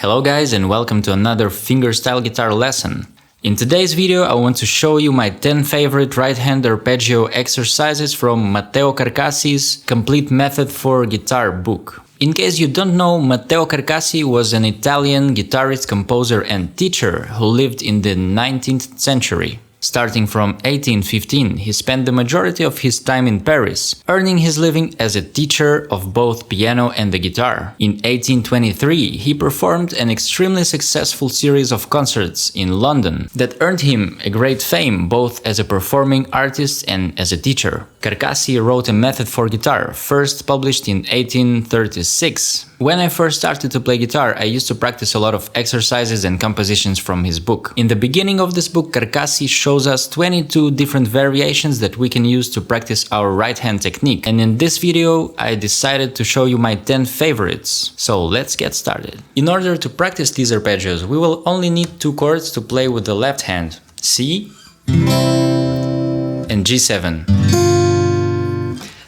Hello guys and welcome to another fingerstyle guitar lesson. In today's video I want to show you my 10 favorite right-hand arpeggio exercises from Matteo Carcassi's Complete Method for Guitar book. In case you don't know, Matteo Carcassi was an Italian guitarist, composer and teacher who lived in the 19th century. Starting from 1815, he spent the majority of his time in Paris, earning his living as a teacher of both piano and the guitar. In 1823, he performed an extremely successful series of concerts in London that earned him a great fame both as a performing artist and as a teacher. Carcassi wrote a method for guitar, first published in 1836. When I first started to play guitar, I used to practice a lot of exercises and compositions from his book. In the beginning of this book, Carcassi shows us 22 different variations that we can use to practice our right hand technique. And in this video, I decided to show you my 10 favorites. So let's get started. In order to practice these arpeggios, we will only need two chords to play with the left hand, C and G7.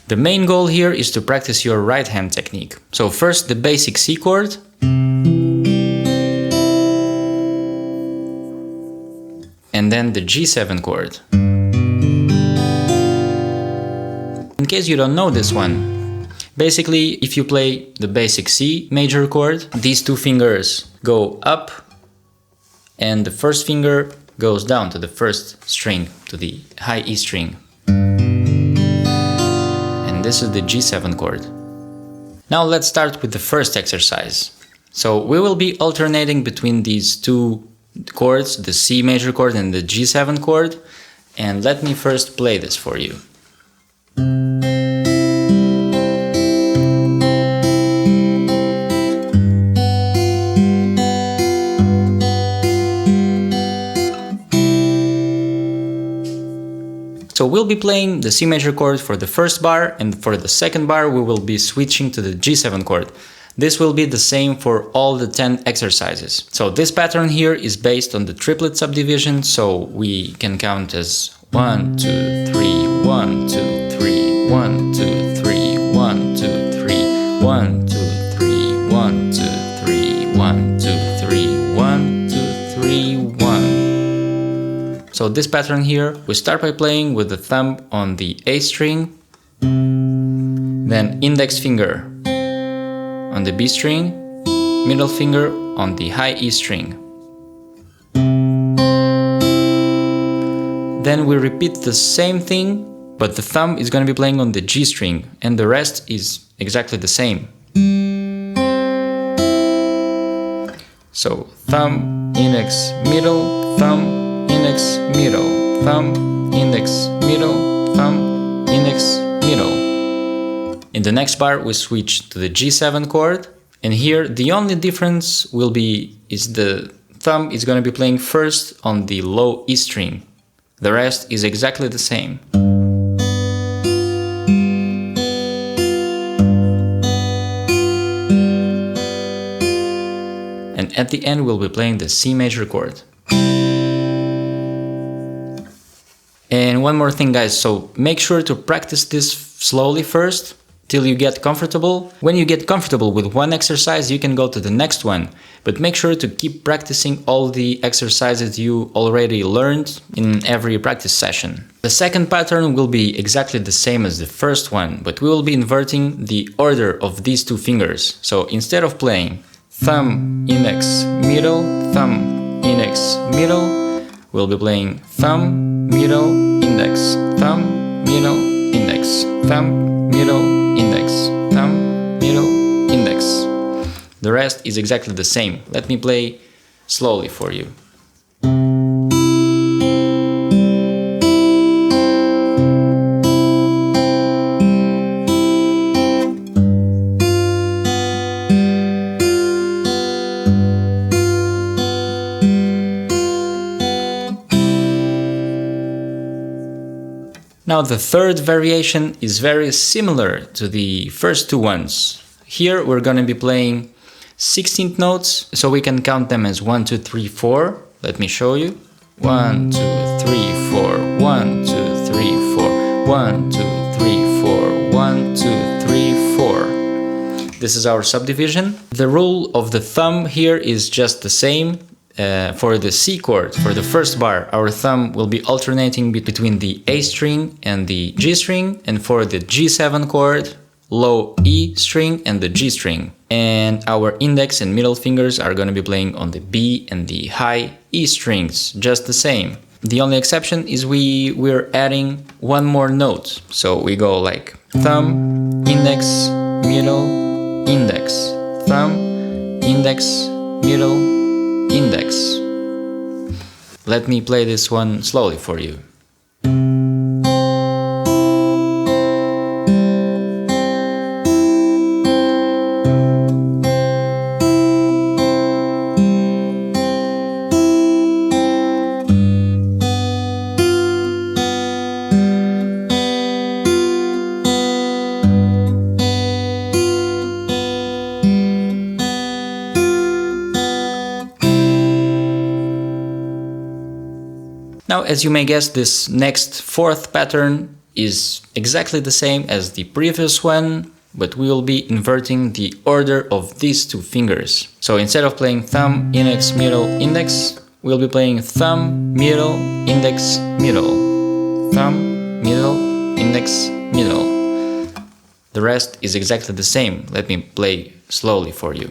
The main goal here is to practice your right hand technique. So first the basic C chord, and then the G7 chord. In case you don't know this one, basically if you play the basic C major chord, these two fingers go up and the first finger goes down to the first string, to the high E string. This is the G7 chord. Now let's start with the first exercise. So we will be alternating between these two chords, the C major chord and the G7 chord, and let me first play this for you. So we'll be playing the C major chord for the first bar, and for the second bar we will be switching to the G7 chord. This will be the same for all the 10 exercises. So this pattern here is based on the triplet subdivision, so we can count as 1, 2, 3, 1, 2, 3, 1, 2, 3, 1, 2, 3, 1, 2, 3, 1, 2, 3, 1, 2, 3, 1, 2, 3, 1. So this pattern here, we start by playing with the thumb on the A string, then index finger on the B string, middle finger on the high E string. Then we repeat the same thing, but the thumb is going to be playing on the G string, and the rest is exactly the same. So thumb, index, middle, thumb, index, middle, thumb, index, middle, thumb, index, middle. In the next bar we switch to the G7 chord, and here the only difference will be the thumb is going to be playing first on the low E string. The rest is exactly the same. And at the end we'll be playing the C major chord. And one more thing guys, so make sure to practice this slowly first till you get comfortable. When you get comfortable with one exercise you can go to the next one, but make sure to keep practicing all the exercises you already learned in every practice session. The second pattern will be exactly the same as the first one, but we will be inverting the order of these two fingers. So instead of playing thumb, index, middle, thumb, index, middle, we'll be playing thumb, middle, index, thumb, middle, index, thumb, middle, index, thumb, middle, index. The rest is exactly the same. Let me play slowly for you. Now the third variation is very similar to the first two ones. Here we're going to be playing 16th notes, so we can count them as 1, 2, 3, 4. Let me show you. 1, 2, 3, 4, 1, 2, 3, 4, 1, 2, 3, 4, 1, 2, 3, 4. This is our subdivision. The rule of the thumb here is just the same. For the C chord, for the first bar, our thumb will be alternating between the A string and the G string, and for the G7 chord, low E string and the G string. And our index and middle fingers are going to be playing on the B and the high E strings, just the same. The only exception is we're adding one more note. So we go like thumb, index, middle, index, thumb, index, middle, index. Let me play this one slowly for you. Now, as you may guess, this next fourth pattern is exactly the same as the previous one, but we will be inverting the order of these two fingers. So instead of playing thumb, index, middle, index, we'll be playing thumb, middle, index, middle. Thumb, middle, index, middle. The rest is exactly the same. Let me play slowly for you.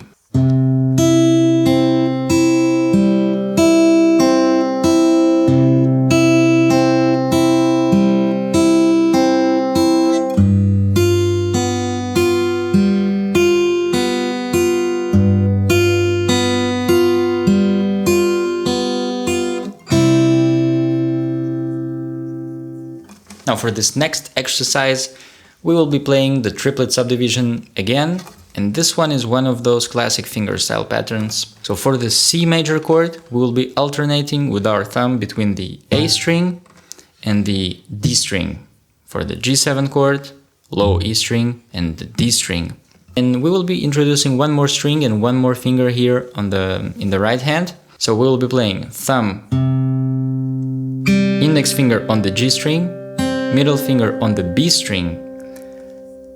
Now for this next exercise, we will be playing the triplet subdivision again, and this one is one of those classic fingerstyle patterns. So for the C major chord, we will be alternating with our thumb between the A string and the D string. For the G7 chord, low E string and the D string. And we will be introducing one more string and one more finger here in the right hand. So we will be playing thumb, index finger on the G string, middle finger on the B string,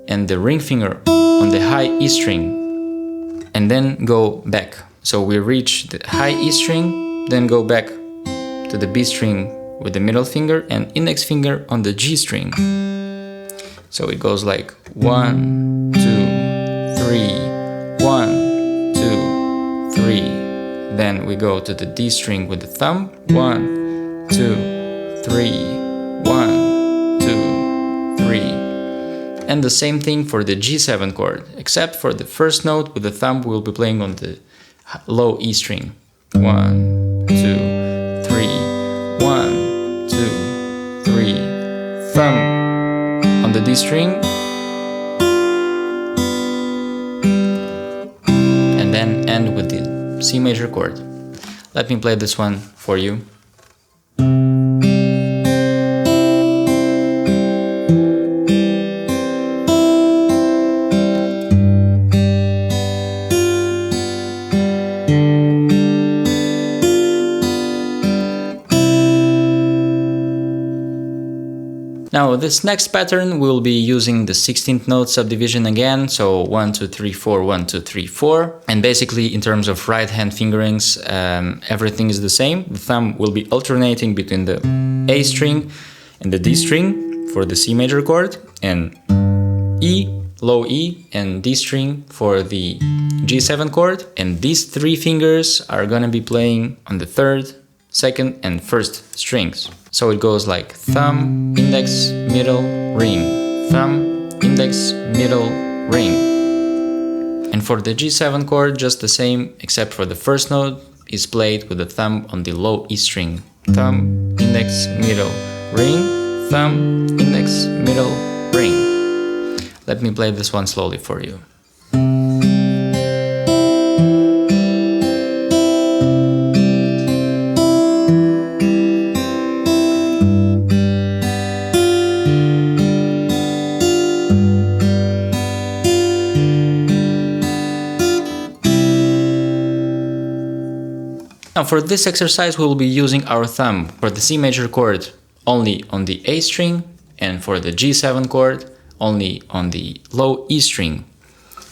and the ring finger on the high E string, and then go back. So we reach the high E string, then go back to the B string with the middle finger and index finger on the G string. So it goes like 1, 2, 3, 1, 2, 3. Then we go to the D string with the thumb, 1, 2, 3, 1, 2, 3. And the same thing for the G7 chord, except for the first note with the thumb we'll be playing on the low E string. 1, 2, 3, 1, 2, 3. Thumb on the D string. And then end with the C major chord. Let me play this one for you. Now this next pattern we'll be using the 16th note subdivision again, so 1, 2, 3, 4, 1, 2, 3, 4. And basically in terms of right hand fingerings, everything is the same. The thumb will be alternating between the A string and the D string for the C major chord, and E, low E, and D string for the G7 chord. And these three fingers are gonna be playing on the third, second, and first strings. So it goes like thumb, index, middle, ring, thumb, index, middle, ring. And for the G7 chord, just the same, except for the first note is played with the thumb on the low E string. Thumb, index, middle, ring, thumb, index, middle, ring. Let me play this one slowly for you. Now for this exercise we will be using our thumb for the C major chord only on the A string, and for the G7 chord only on the low E string.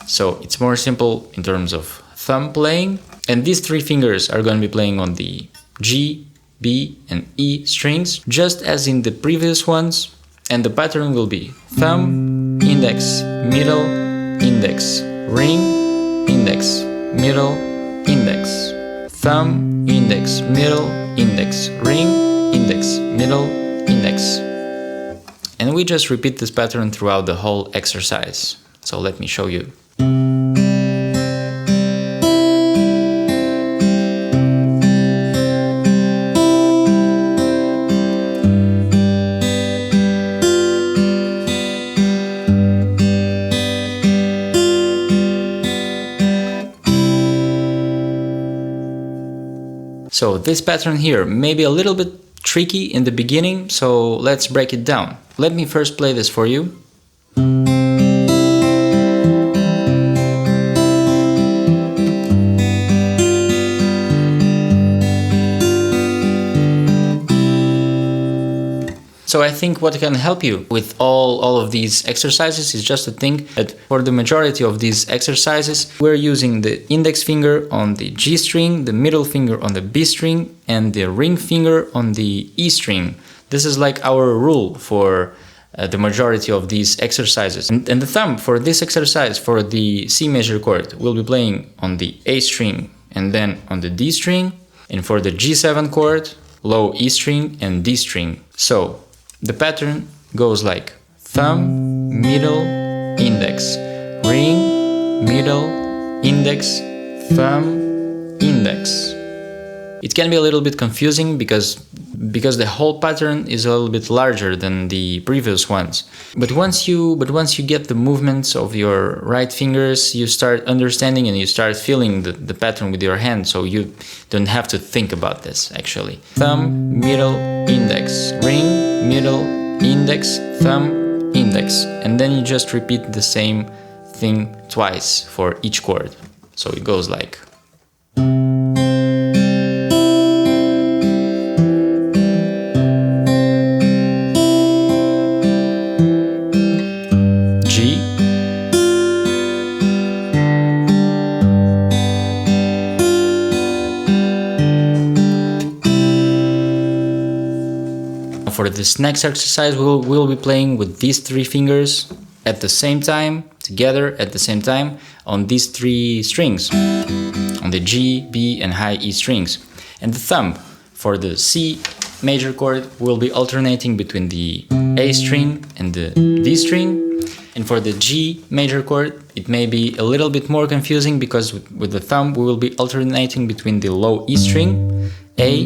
So it's more simple in terms of thumb playing. And these three fingers are going to be playing on the G, B, and E strings, just as in the previous ones. And the pattern will be thumb, index, middle, index, ring, index, middle, index, thumb, index, middle, index, ring, index, middle, index. And we just repeat this pattern throughout the whole exercise. So let me show you. So this pattern here may be a little bit tricky in the beginning, so let's break it down. Let me first play this for you. So I think what can help you with all of these exercises is just to think that for the majority of these exercises, we're using the index finger on the G string, the middle finger on the B string, and the ring finger on the E string. This is like our rule for the majority of these exercises. And the thumb for this exercise, for the C major chord, we'll be playing on the A string and then on the D string. And for the G7 chord, low E string and D string. So the pattern goes like thumb, middle, index, ring, middle, index, thumb, index. It can be a little bit confusing because the whole pattern is a little bit larger than the previous ones. But once you get the movements of your right fingers, you start understanding and you start feeling the pattern with your hand, so you don't have to think about this actually. Thumb, middle, index, ring, middle, index, thumb, index. And then you just repeat the same thing twice for each chord. So it goes like For this next exercise, we'll be playing with these three fingers at the same time, together at the same time, on these three strings, on the G, B, and high E strings. And the thumb for the C major chord will be alternating between the A string and the D string. And for the G major chord, it may be a little bit more confusing because with the thumb we will be alternating between the low E string, A,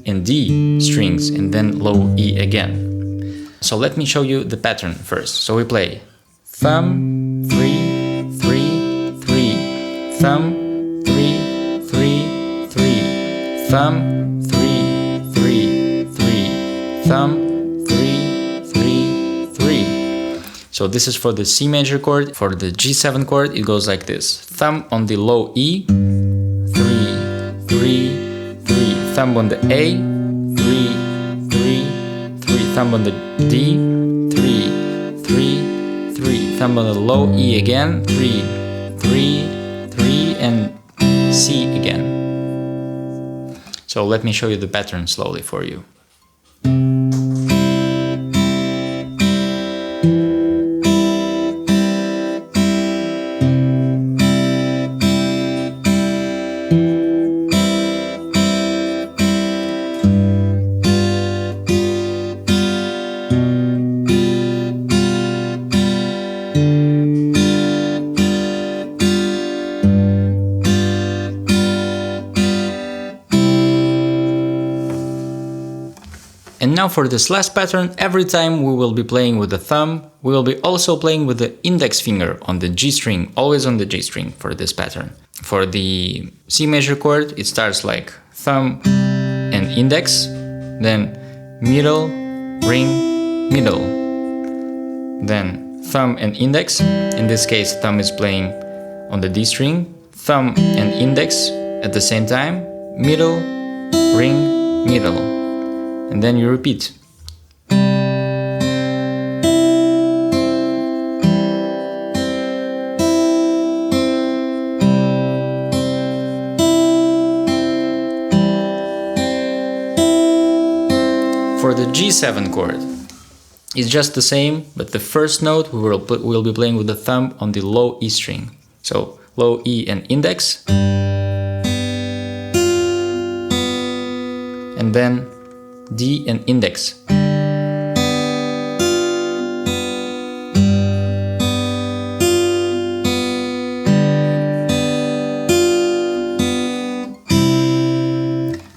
and D strings, and then low E again. So let me show you the pattern first. So we play thumb, 3, 3, 3, thumb, 3, 3, 3, thumb, 3, 3, 3, thumb, 3, 3, 3. So this is for the C major chord. For the G7 chord, it goes like this. Thumb on the low E, 3, 3, 3, thumb on the A, 3, 3, 3, thumb on the D, 3, 3, 3, thumb on the low E again, 3, 3, 3, and C again. So let me show you the pattern slowly for you. And now for this last pattern, every time we will be playing with the thumb, we will be also playing with the index finger on the G string, always on the G string for this pattern. For the C major chord, it starts like thumb and index, then middle, ring, middle, then thumb and index. In this case, thumb is playing on the D string, thumb and index at the same time, middle, ring, middle. And then you repeat. For the G7 chord, it's just the same, but the first note we'll be playing with the thumb on the low E string. So low E and index, and then D and index.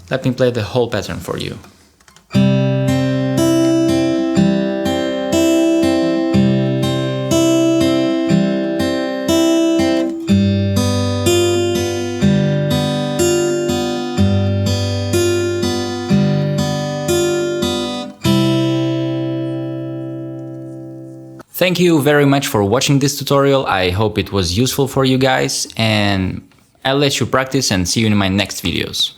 Let me play the whole pattern for you. Thank you very much for watching this tutorial. I hope it was useful for you guys, and I'll let you practice and see you in my next videos.